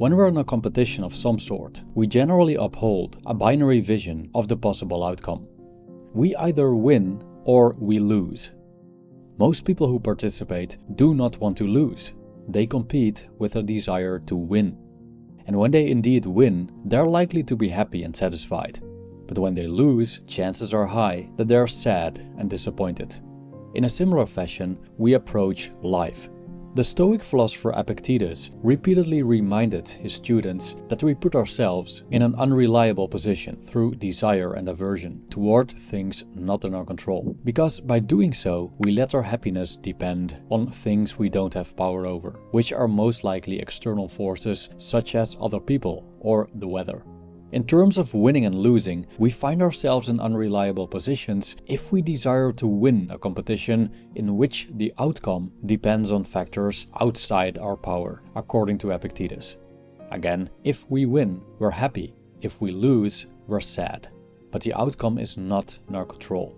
When we're in a competition of some sort, we generally uphold a binary vision of the possible outcome. We either win or we lose. Most people who participate do not want to lose. They compete with a desire to win. And when they indeed win, they're likely to be happy and satisfied. But when they lose, chances are high that they're sad and disappointed. In a similar fashion, we approach life. The Stoic philosopher Epictetus repeatedly reminded his students that we put ourselves in an unreliable position through desire and aversion toward things not in our control. Because by doing so, we let our happiness depend on things we don't have power over, which are most likely external forces such as other people or the weather. In terms of winning and losing, we find ourselves in unreliable positions if we desire to win a competition in which the outcome depends on factors outside our power, according to Epictetus. Again, if we win, we're happy. If we lose, we're sad. But the outcome is not in our control.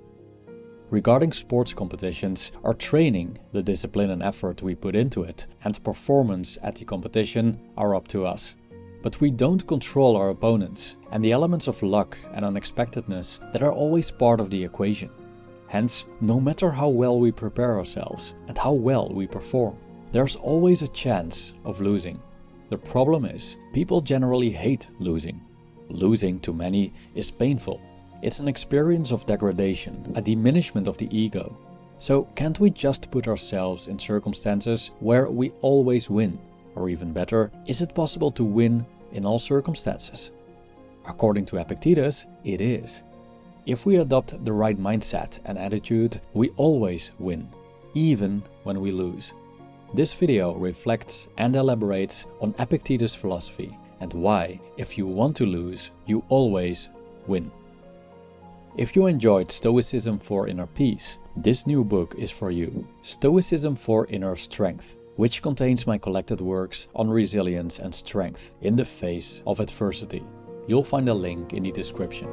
Regarding sports competitions, our training, the discipline and effort we put into it, and performance at the competition are up to us. But we don't control our opponents and the elements of luck and unexpectedness that are always part of the equation. Hence, no matter how well we prepare ourselves and how well we perform, there's always a chance of losing. The problem is, people generally hate losing. Losing to many is painful. It's an experience of degradation, a diminishment of the ego. So can't we just put ourselves in circumstances where we always win? Or even better, is it possible to win in all circumstances? According to Epictetus, it is. If we adopt the right mindset and attitude, we always win, even when we lose. This video reflects and elaborates on Epictetus' philosophy and why, if you want to lose, you always win. If you enjoyed Stoicism for Inner Peace, this new book is for you. Stoicism for Inner Strength, which contains my collected works on resilience and strength in the face of adversity. You'll find a link in the description.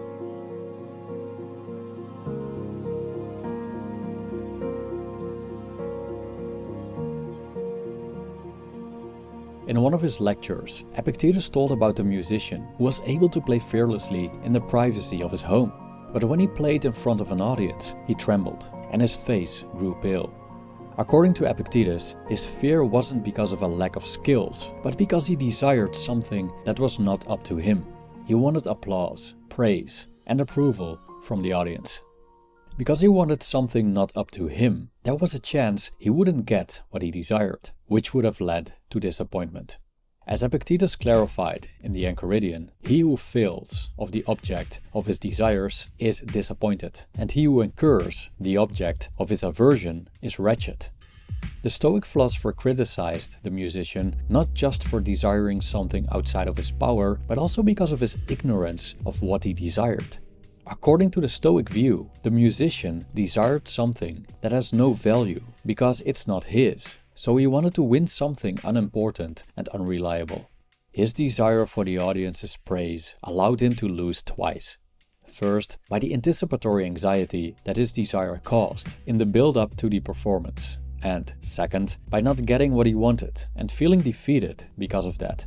In one of his lectures, Epictetus told about a musician who was able to play fearlessly in the privacy of his home. But when he played in front of an audience, he trembled and his face grew pale. According to Epictetus, his fear wasn't because of a lack of skills, but because he desired something that was not up to him. He wanted applause, praise, and approval from the audience. Because he wanted something not up to him, there was a chance he wouldn't get what he desired, which would have led to disappointment. As Epictetus clarified in the Enchiridion, he who fails of the object of his desires is disappointed, and he who incurs the object of his aversion is wretched. The Stoic philosopher criticized the musician not just for desiring something outside of his power, but also because of his ignorance of what he desired. According to the Stoic view, the musician desired something that has no value because it's not his. So he wanted to win something unimportant and unreliable. His desire for the audience's praise allowed him to lose twice. First, by the anticipatory anxiety that his desire caused in the build-up to the performance. And second, by not getting what he wanted and feeling defeated because of that.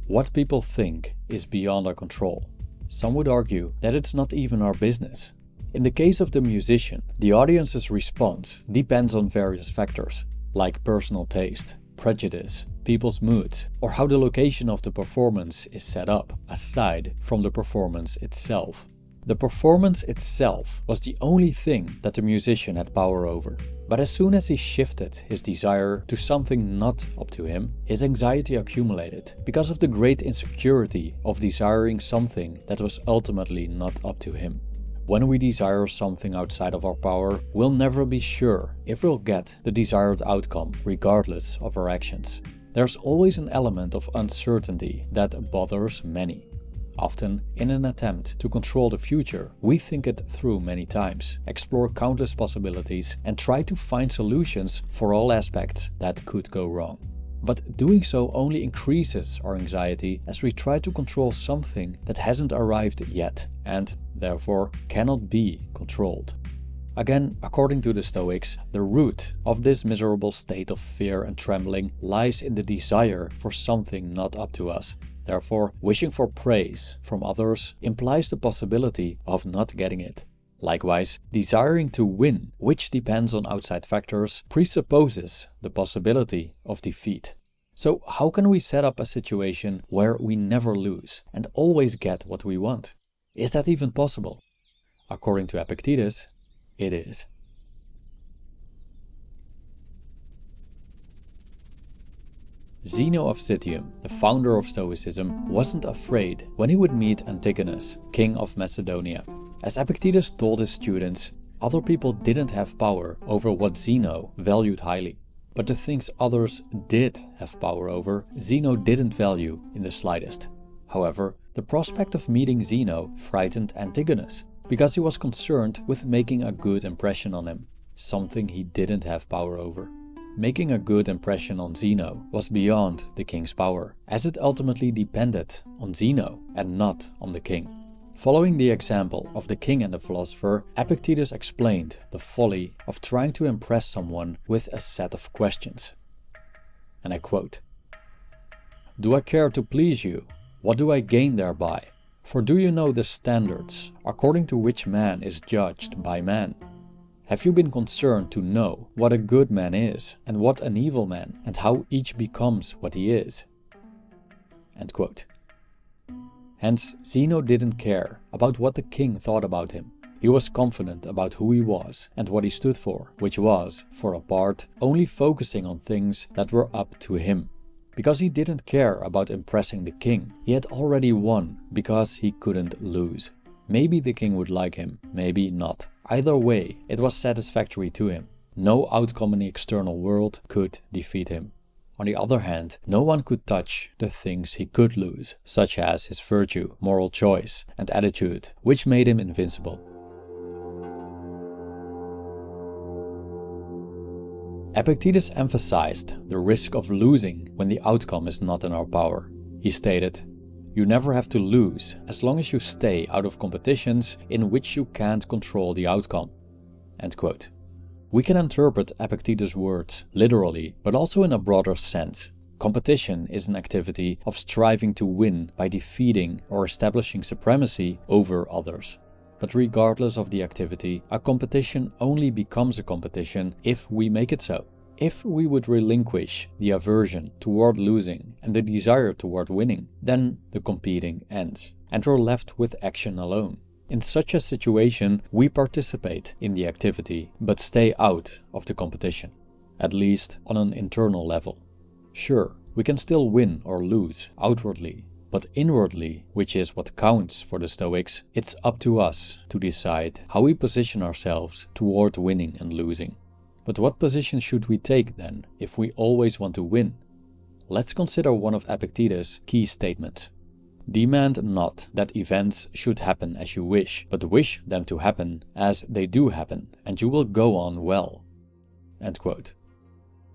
What people think is beyond our control. Some would argue that it's not even our business. In the case of the musician, the audience's response depends on various factors, like personal taste, prejudice, people's moods, or how the location of the performance is set up, aside from the performance itself. The performance itself was the only thing that the musician had power over. But as soon as he shifted his desire to something not up to him, his anxiety accumulated because of the great insecurity of desiring something that was ultimately not up to him. When we desire something outside of our power, we'll never be sure if we'll get the desired outcome regardless of our actions. There's always an element of uncertainty that bothers many. Often, in an attempt to control the future, we think it through many times, explore countless possibilities, and try to find solutions for all aspects that could go wrong. But doing so only increases our anxiety as we try to control something that hasn't arrived yet and, therefore, cannot be controlled. Again, according to the Stoics, the root of this miserable state of fear and trembling lies in the desire for something not up to us. Therefore, wishing for praise from others implies the possibility of not getting it. Likewise, desiring to win, which depends on outside factors, presupposes the possibility of defeat. So how can we set up a situation where we never lose and always get what we want? Is that even possible? According to Epictetus, it is. Zeno of Citium, the founder of Stoicism, wasn't afraid when he would meet Antigonus, king of Macedonia. As Epictetus told his students, other people didn't have power over what Zeno valued highly. But the things others did have power over, Zeno didn't value in the slightest. However, the prospect of meeting Zeno frightened Antigonus, because he was concerned with making a good impression on him, something he didn't have power over. Making a good impression on Zeno was beyond the king's power, as it ultimately depended on Zeno and not on the king. Following the example of the king and the philosopher, Epictetus explained the folly of trying to impress someone with a set of questions. And I quote, "Do I care to please you? What do I gain thereby? For do you know the standards according to which man is judged by man? Have you been concerned to know what a good man is and what an evil man, and how each becomes what he is?" End quote. Hence, Zeno didn't care about what the king thought about him. He was confident about who he was and what he stood for, which was, for a part, only focusing on things that were up to him. Because he didn't care about impressing the king, he had already won because he couldn't lose. Maybe the king would like him, maybe not. Either way, it was satisfactory to him. No outcome in the external world could defeat him. On the other hand, no one could touch the things he could lose, such as his virtue, moral choice, and attitude, which made him invincible. Epictetus emphasized the risk of losing when the outcome is not in our power. He stated, "You never have to lose as long as you stay out of competitions in which you can't control the outcome." End quote. We can interpret Epictetus' words literally, but also in a broader sense. Competition is an activity of striving to win by defeating or establishing supremacy over others. But regardless of the activity, a competition only becomes a competition if we make it so. If we would relinquish the aversion toward losing and the desire toward winning, then the competing ends, and we're left with action alone. In such a situation, we participate in the activity, but stay out of the competition, at least on an internal level. Sure, we can still win or lose outwardly, but inwardly, which is what counts for the Stoics, it's up to us to decide how we position ourselves toward winning and losing. But what position should we take then, if we always want to win? Let's consider one of Epictetus' key statements. "Demand not that events should happen as you wish, but wish them to happen as they do happen, and you will go on well." End quote.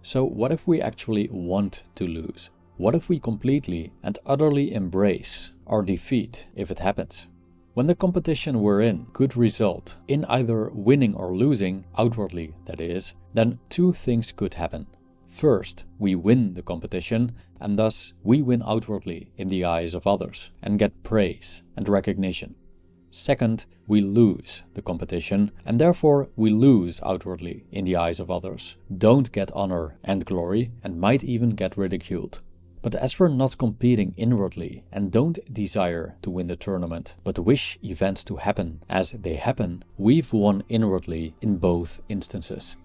So what if we actually want to lose? What if we completely and utterly embrace our defeat if it happens? When the competition we're in could result in either winning or losing, outwardly that is, then two things could happen. First, we win the competition, and thus we win outwardly in the eyes of others and get praise and recognition. Second, we lose the competition, and therefore we lose outwardly in the eyes of others, don't get honor and glory, and might even get ridiculed. But as we're not competing inwardly and don't desire to win the tournament, but wish events to happen as they happen, we've won inwardly in both instances.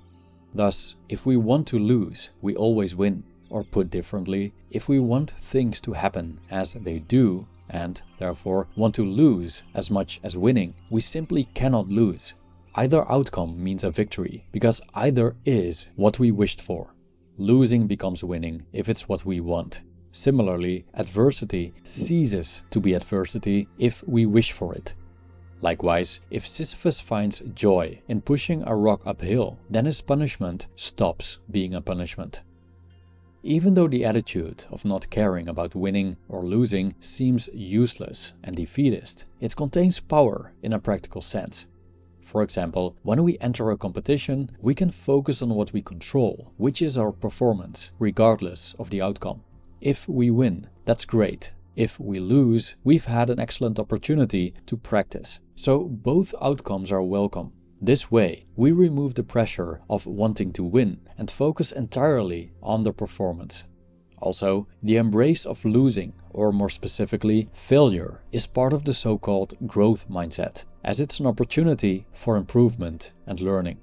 Thus, if we want to lose, we always win. Or put differently, if we want things to happen as they do, and therefore want to lose as much as winning, we simply cannot lose. Either outcome means a victory, because either is what we wished for. Losing becomes winning if it's what we want. Similarly, adversity ceases to be adversity if we wish for it. Likewise, if Sisyphus finds joy in pushing a rock uphill, then his punishment stops being a punishment. Even though the attitude of not caring about winning or losing seems useless and defeatist, it contains power in a practical sense. For example, when we enter a competition, we can focus on what we control, which is our performance, regardless of the outcome. If we win, that's great. If we lose, we've had an excellent opportunity to practice. So both outcomes are welcome. This way, we remove the pressure of wanting to win and focus entirely on the performance. Also, the embrace of losing, or more specifically, failure, is part of the so-called growth mindset, as it's an opportunity for improvement and learning.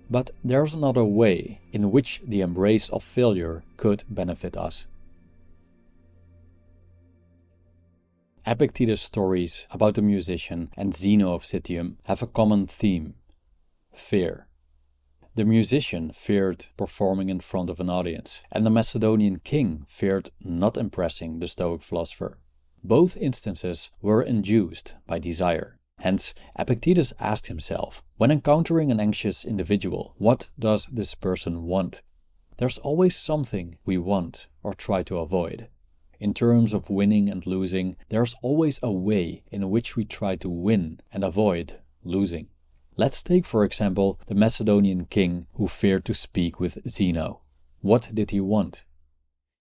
But there's another way in which the embrace of failure could benefit us. Epictetus' stories about the musician and Zeno of Citium have a common theme: fear. The musician feared performing in front of an audience, and the Macedonian king feared not impressing the Stoic philosopher. Both instances were induced by desire. Hence, Epictetus asked himself, when encountering an anxious individual, what does this person want? There's always something we want or try to avoid. In terms of winning and losing, there's always a way in which we try to win and avoid losing. Let's take, for example, the Macedonian king who feared to speak with Zeno. What did he want?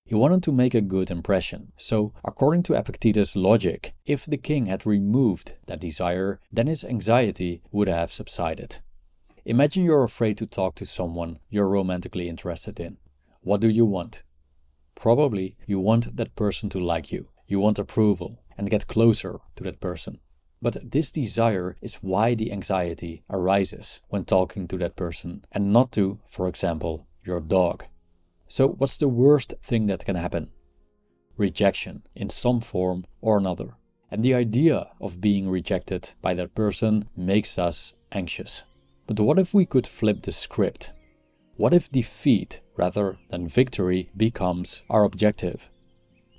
He wanted to make a good impression. So, according to Epictetus' logic, if the king had removed that desire, then his anxiety would have subsided. Imagine you're afraid to talk to someone you're romantically interested in. What do you want? Probably you want that person to like you. You want approval and get closer to that person. But this desire is why the anxiety arises when talking to that person, and not to, for example, your dog. So what's the worst thing that can happen? Rejection in some form or another. And the idea of being rejected by that person makes us anxious. But what if we could flip the script? What if defeat rather than victory becomes our objective?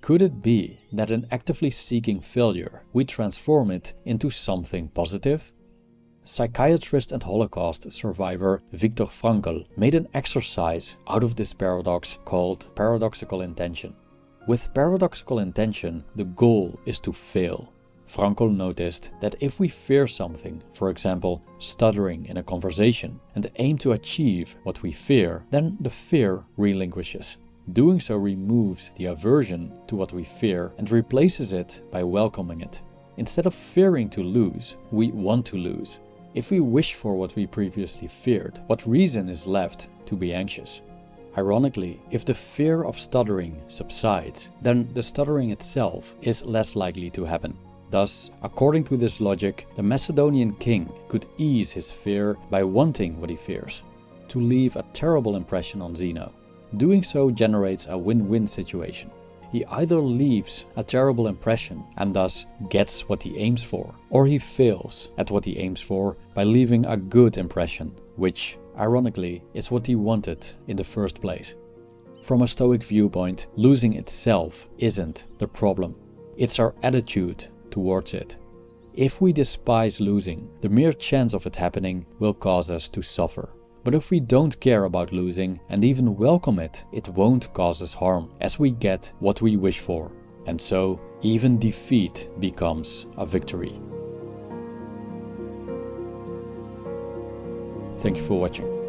Could it be that in actively seeking failure, we transform it into something positive? Psychiatrist and Holocaust survivor Viktor Frankl made an exercise out of this paradox called paradoxical intention. With paradoxical intention, the goal is to fail. Frankl noticed that if we fear something, for example, stuttering in a conversation, and aim to achieve what we fear, then the fear relinquishes. Doing so removes the aversion to what we fear and replaces it by welcoming it. Instead of fearing to lose, we want to lose. If we wish for what we previously feared, what reason is left to be anxious? Ironically, if the fear of stuttering subsides, then the stuttering itself is less likely to happen. Thus, according to this logic, the Macedonian king could ease his fear by wanting what he fears, to leave a terrible impression on Zeno. Doing so generates a win-win situation. He either leaves a terrible impression and thus gets what he aims for, or he fails at what he aims for by leaving a good impression, which, ironically, is what he wanted in the first place. From a Stoic viewpoint, losing itself isn't the problem. It's our attitude towards it. If we despise losing, the mere chance of it happening will cause us to suffer. But if we don't care about losing and even welcome it, it won't cause us harm, as we get what we wish for. And so, even defeat becomes a victory. Thank you for watching.